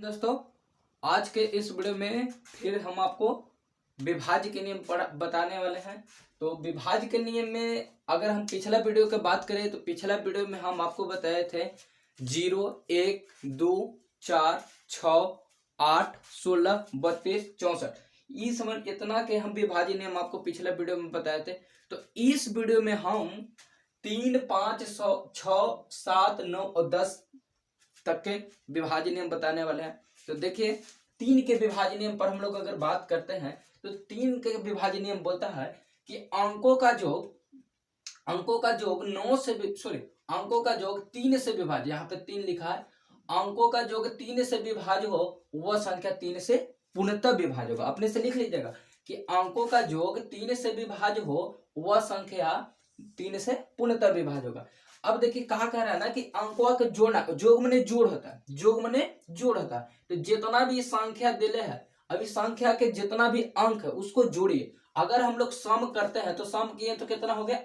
दोस्तों, आज के इस वीडियो में फिर हम आपको विभाज्य के नियम बताने वाले हैं। तो विभाज्य के नियम में अगर हम पिछला वीडियो की बात करें तो पिछला वीडियो में हम आपको बताए थे 0, 1, 2, 4, 6, 8, 16, 32, 64 इस समय इतना के हम विभाज्य नियम आपको पिछला वीडियो में बताए थे। तो इस वीडियो में हम 3, 5, 6, 7, 9 और 10 तक के विभाज्य नियम बताने वाले हैं। तो देखिए, 3 के विभाज्य नियम पर हम लोग अगर बात करते हैं तो 3 के विभाज्य नियम बोलता है कि अंकों का योग 3 से विभाज्य, यहाँ पे 3 लिखा है, अंकों का योग 3 से विभाज्य हो वह संख्या 3 से पूर्णतः विभाज्य होगा। अपने से लिख लीजिएगा कि अंकों का योग 3 से विभाज्य हो वह संख्या 3 से पूर्णतः विभाज्य होगा। अब देखिए कहा कह रहा है ना कि अंकों का जोड़ना, योग माने जोड़ होता है, योग माने जोड़ होता है। तो जितना भी संख्या दिले है, अभी संख्या के जितना भी अंक है उसको जोड़िए। अगर हम लोग सम करते हैं तो सम किए तो कितना हो गया,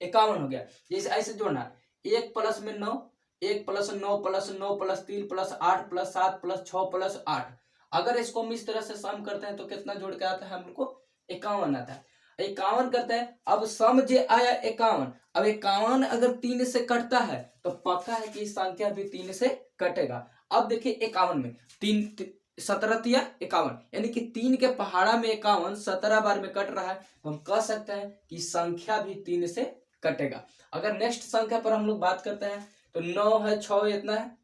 51 हो गया। जैसे ऐसे जोड़ना, 1 + 9, 1 + 9 + 9 + 3 + 8 + 7 + 6 + 8। अगर इसको हम इस तरह से सम करते हैं तो कितना जोड़ के आता है, हम लोग को 51 आता है। 51 करते हैं। अब सम जे आया 51, अब 51 अगर 3 से कटता है तो पक्का है कि संख्या भी 3 से कटेगा। अब देखिए 51 में 3 17 या 51, यानी कि 3 के पहाड़ा में 51 17 बार में कट रहा है, तो हम कह सकते हैं कि संख्या भी 3 से कटेगा। अगर नेक्स्ट संख्या पर हम लोग बात करते हैं तो 9 है, 6 इतना है।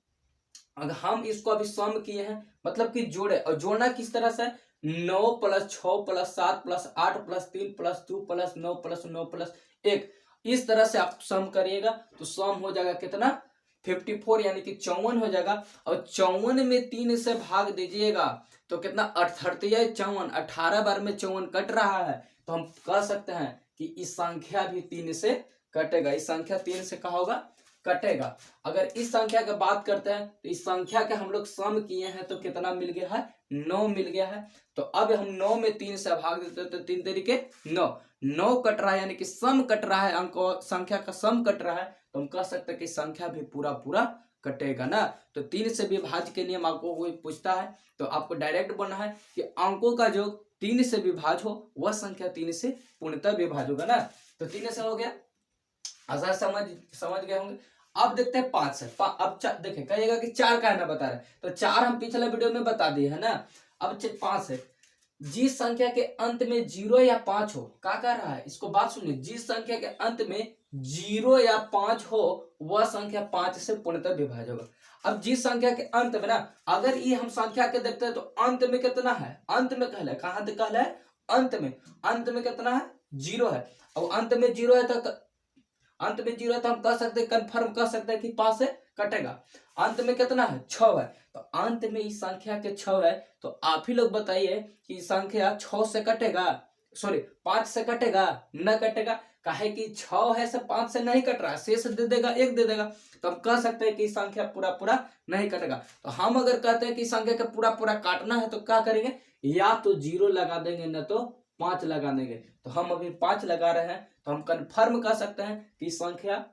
अगर हम इसको अभी सम किए हैं मतलब कि जोड़े, और जोड़ना किस तरह से, 9 + 6 + 7 + 8 + 3 + 2 + 9 + 9 + 1, इस तरह से आप सम करिएगा तो सम हो जाएगा कितना, 54, यानी कि 54 हो जाएगा। और 54 में 3 से भाग दीजिएगा तो कितना, 38 54, 18 बार में 54 कट रहा है, तो हम कह सकते हैं कि इस संख्या भी 3 से कटेगा। इस संख्या 3 से कहा होगा, कटेगा। अगर इस संख्या की बात करते हैं तो इस संख्या के हम लोग सम किए हैं तो कितना मिल गया है, 9 मिल गया है। तो अब हम 9 में 3 से भाग देते हैं तो 3 तरीके 9 कट रहा है, यानी कि सम कट रहा है, अंक संख्या का सम कट रहा है, तो हम कह सकते हैं कि संख्या भी पूरा पूरा कटेगा ना। तो 3 से विभाज्य के नियम आपको कोई पूछता है तो आपको डायरेक्ट बोलना है कि अंकों का योग 3 से विभाज्य हो वह संख्या 3 से पूर्णतः विभाज्य होगा ना। तो 3 से हो गया, आसान समझ गए होंगे। अब देखते हैं 5 से। अब देखिए कहिएगा कि 4 का है ना बता रहे, तो 4 हम पिछले वीडियो में बता दिए है ना। अब 5 है, जिस संख्या के अंत में 0 या 5 हो, क्या कह रहा है, इसको बात सुनिए, जिस संख्या के अंत में 0 या 5 हो वह संख्या 5 से पूर्णतः विभाज्य होगा। अब जिस संख्या के अंत में ना, अगर ये हम संख्या के देखते हैं तो अंत में कितना है, अंत में कहला है, कहां कहला है, अंत में कितना है, 0 है। अब अंत में 0 है तो हम कह सकते हैं, कंफर्म कह सकते हैं कि 5 से कटेगा। अंत में कितना है, 6 है, तो अंत में इस संख्या के 6 है, तो आप ही लोग बताइए कि संख्या 6 से कटेगा, सॉरी 5 से कटेगा, न कटेगा। काहे कि 6 है से 5 से नहीं कट रहा है, शेष दे देगा, 1 दे देगा, तो हम कह सकते हैं कि संख्या पूरा पूरा नहीं कटेगा। तो हम अगर कहते हैं कि संख्या का पूरा पूरा काटना है तो क्या करेंगे, या तो 0 लगा देंगे न तो 5 लगा देंगे। तो हम अभी 5 लगा रहे हैं, तो हम कंफर्म कर सकते हैं कि संख्या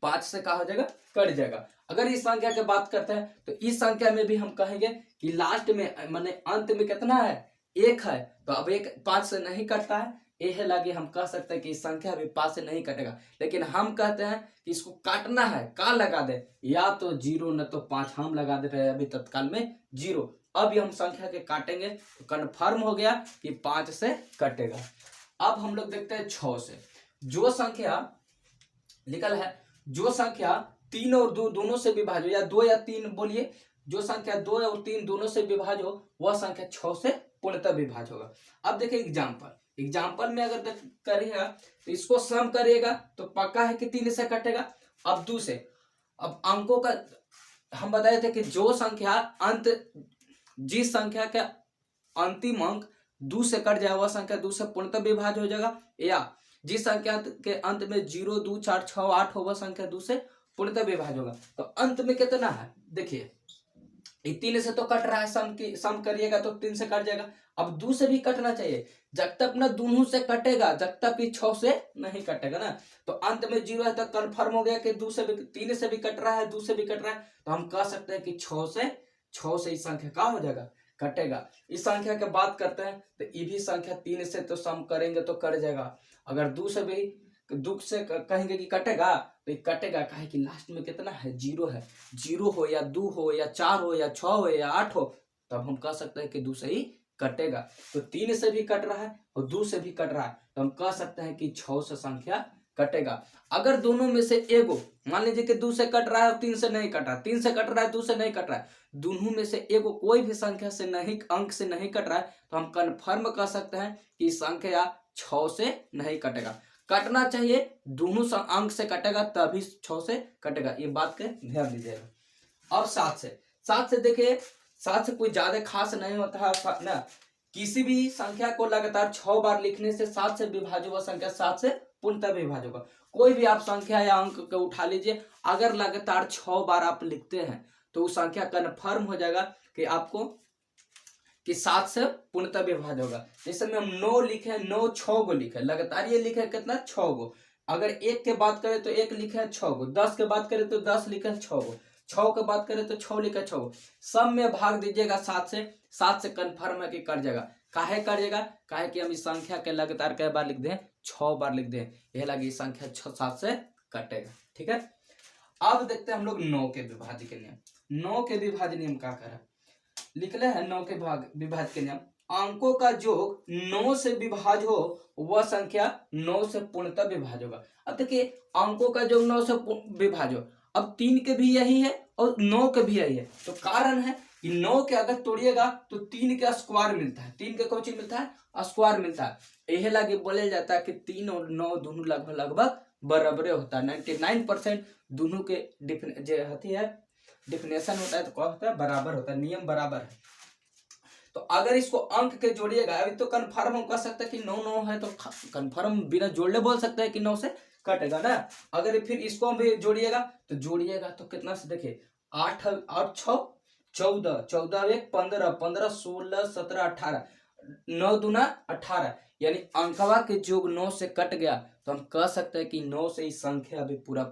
5 से कहा हो जाएगा, कट जाएगा। अगर इस संख्या की बात करते हैं तो इस संख्या में भी हम कहेंगे कि लास्ट में माने अंत में कितना है, 1 है, तो अब 1 5 से नहीं कटता है, यह लगे हम कह सकते हैं कि इस संख्या भी 5 से नहीं कटेगा। लेकिन हम कहते हैं कि इसको काटना है, का लगा दे, या तो 0 न तो 5, हम लगा दे रहे हैं अभी तत्काल में 0। अब हम संख्या के काटेंगे तो कन्फर्म हो गया कि 5 से कटेगा। अब हम लोग देखते हैं 6 से। जो संख्या निकल है, जो संख्या 3 और 2 दोनों से विभाज्य हो, या 2 या 3 बोलिए, जो संख्या 2 और 3 दोनों से विभाज्य हो वह संख्या 6 से पूर्णतः विभाज्य होगा। अब देखिए एग्जाम्पल में अगर करिएगा तो इसको सम करिएगा तो पक्का है कि 3 से कटेगा। अब 2 से, अब अंकों का हम बताए थे कि जो संख्या जिस संख्या का अंतिम अंक 2 से कट जाए वह संख्या 2 से पूर्णतः विभाज्य हो जाएगा, या जिस संख्या के अंत में 0 2 4 6 8 हो वह संख्या 2 से पूर्णतः विभाज्य होगा। तो अंत में कितना है, देखिए 3 से तो कट रहा है, सम करिएगा तो 3 से कट जाएगा। अब 2 से भी कटना चाहिए, जब तक ना दोनों से कटेगा जब तक कि 6 से नहीं कटेगा ना। तो अंत में 0 है तो कंफर्म हो गया कि 2 से भी, 3 से भी कट रहा है, 2 से भी कट रहा है, तो हम कह सकते हैं कि 6 से 6 से इस संख्या का हो जाएगा, कटेगा। इस संख्या के बात करते हैं तो ये भी संख्या 3 से तो सम करेंगे तो कट जाएगा। अगर 2 से भी कहेंगे कि कटेगा तो ये कटेगा, काहे कि लास्ट में कितना है, 0 है। 0 हो या 2 हो या 4 हो या 6 हो या 8 हो, तब हम कह सकते हैं कि 2 से ही कटेगा। तो 3 से भी कट रहा है और 2 से भी कट रहा है, तो हम कह सकते हैं कि 6 से संख्या कटेगा। अगर दोनों में से एगो, मान लीजिए कि 2 से कट रहा है और 3 से नहीं कट रहा है, 3 से कट रहा है 2 से नहीं कट रहा है, दोनों में से एगो कोई भी संख्या से नहीं, अंक से नहीं कट रहा है, तो हम कन्फर्म कर सकते हैं कि संख्या 6 से नहीं कटेगा। कटना चाहिए, दोनों अंक से कटेगा तभी 6 से कटेगा, ये बात का ध्यान दीजिएगा। अब 7 से देखिए, 7 से कोई ज्यादा खास नहीं होता है ना। किसी भी संख्या को लगातार 6 बार लिखने से 7 से विभाज्य हुआ संख्या 7 से पूर्णतः विभाज्य होगा। कोई भी आप संख्या या अंक को उठा लीजिए, अगर लगातार 6 बार आप लिखते हैं तो उस संख्या कन्फर्म हो जाएगा कि आपको कि 7 से पूर्णतः विभाज्य होगा। जैसे में हम 9 लिखे, 9 6 गो लिखे, लगातार ये लिखे कितना, 6 गो। अगर 1 के बात करें तो 1 लिखे 6 गो, 10 के बात करें तो 10 लिखे 6 गो, 6 के बात करें तो 6 लिखे 6 गो। सब में भाग दीजिएगा 7 से, 7 से कन्फर्म है कि कट जाएगा। काहे कट जाएगा, काहे कि हम इस संख्या के लगातार कई बार लिख दें, 6 बार लिख दें, यह लगी संख्या 7 से कटेगा। ठीक है, अब देखते हैं हम लोग 9 के विभाज्य के नियम। 9 के विभाज्य नियम क्या कह रहा है, लिख ले है 9 के विभाज्य के नियम। अंकों का योग 9 से विभाज्य हो वह संख्या 9 से पूर्णतः विभाज्य होगा। अब देखिए, अंकों का योग 9 से विभाज्य हो, अब 3 के भी यही है और 9 के भी यही है, तो कारण है कि 9 के अगर तोड़िएगा तो 3 के स्क्वायर मिलता है, 3 के कौन चीज मिलता है, स्क्वायर मिलता है। यही लगे बोले जाता है कि 3 और 9 दोनों लगभग बराबर होता है। 99% दोनों के डिफिनेशन होता है तो क्या होता है, बराबर होता है, नियम बराबर है। तो अगर इसको अंक के जोड़िएगा, अभी तो कन्फर्म हम कह सकते हैं कि 9 9 है, तो कन्फर्म बिना जोड़ले बोल सकते हैं कि 9 से कटेगा ना। अगर फिर इसको भी जोड़िएगा तो कितना से देखिए, 8 और 6 14, 14 1 15, 15 16 17 18, 9 दूना 18, यानी अंकवा के योग 9 से कट गया, तो हम कह सकते हैं कि 9 से इस संख्या भी पूरा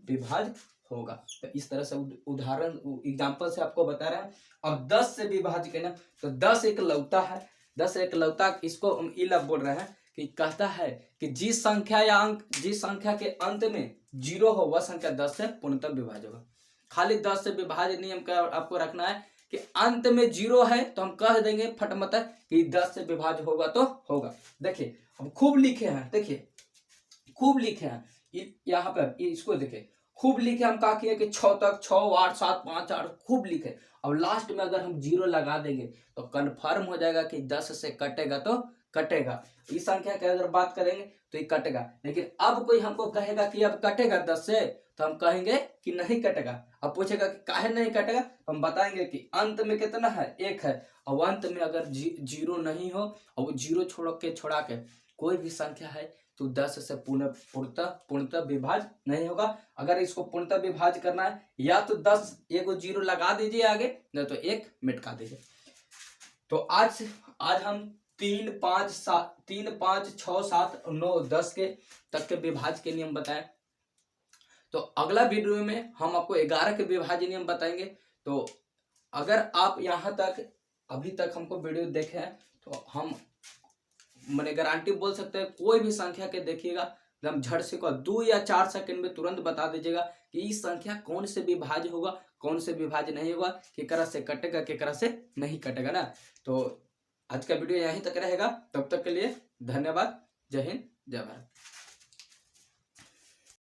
विभाज्य होगा। तो इस तरह से उदाहरण एग्जांपल से आपको बता रहे हैं। अब 10 से विभाज्य करना, तो 10 एक लौता है, 10 एक लौता, इसको हम इलब बोल रहे हैं कि कहता है कि जिस संख्या या अंक, जिस संख्या के अंत में 0 हो वह संख्या 10 से पूर्णतः विभाज्य होगा। खाली 10 से विभाज्य नियम का आपको रखना है कि अंत में 0 है तो हम कह देंगे फटमत कि 10 से विभाज्य होगा तो होगा। देखिए अब खूब लिखे हैं, देखिए खूब लिखे हैं यहाँ पर, इसको देखिए खूब लिखे, हम कहा किए कि 6 तक 6 8 7 5 8 खूब लिखे। अब लास्ट में अगर हम 0 लगा देंगे तो कन्फर्म हो जाएगा कि 10 से कटेगा तो कटेगा। इस संख्या की अगर बात करेंगे तो ये कटेगा, लेकिन अब कोई हमको कहेगा कि अब कटेगा 10 से, तो हम कहेंगे कि नहीं कटेगा। अब पूछेगा कि काहे नहीं कटेगा, तो हम बताएंगे कि अंत में कितना है, 1 है, और अंत में अगर 0 नहीं हो और वो 0 छोड़ा के कोई भी संख्या है तो 10 से पूर्णतः विभाज्य नहीं होगा। अगर इसको पूर्णतः विभाज्य करना है, या तो 10 एगो 0 लगा दीजिए आगे, नहीं तो 1 मिटका दीजिए। तो आज हम 3 5 6 7 9 10 के तक के विभाज्य के नियम बताएं। तो अगला वीडियो में हम आपको 11 के विभाज्य नियम बताएंगे। तो अगर आप यहाँ तक अभी तक हमको वीडियो देखे हैं तो हम मैंने गारंटी बोल सकते हैं, कोई भी संख्या के देखिएगा एकदम झट से 2 या 4 सेकंड में तुरंत बता दीजिएगा कि इस संख्या कौन से विभाज्य होगा, कौन से विभाज्य नहीं होगा, केकरा से कटेगा केकरा से नहीं कटेगा ना। तो आज का वीडियो यहीं तक रहेगा, तब तक के लिए धन्यवाद। जय हिंद, जय भारत।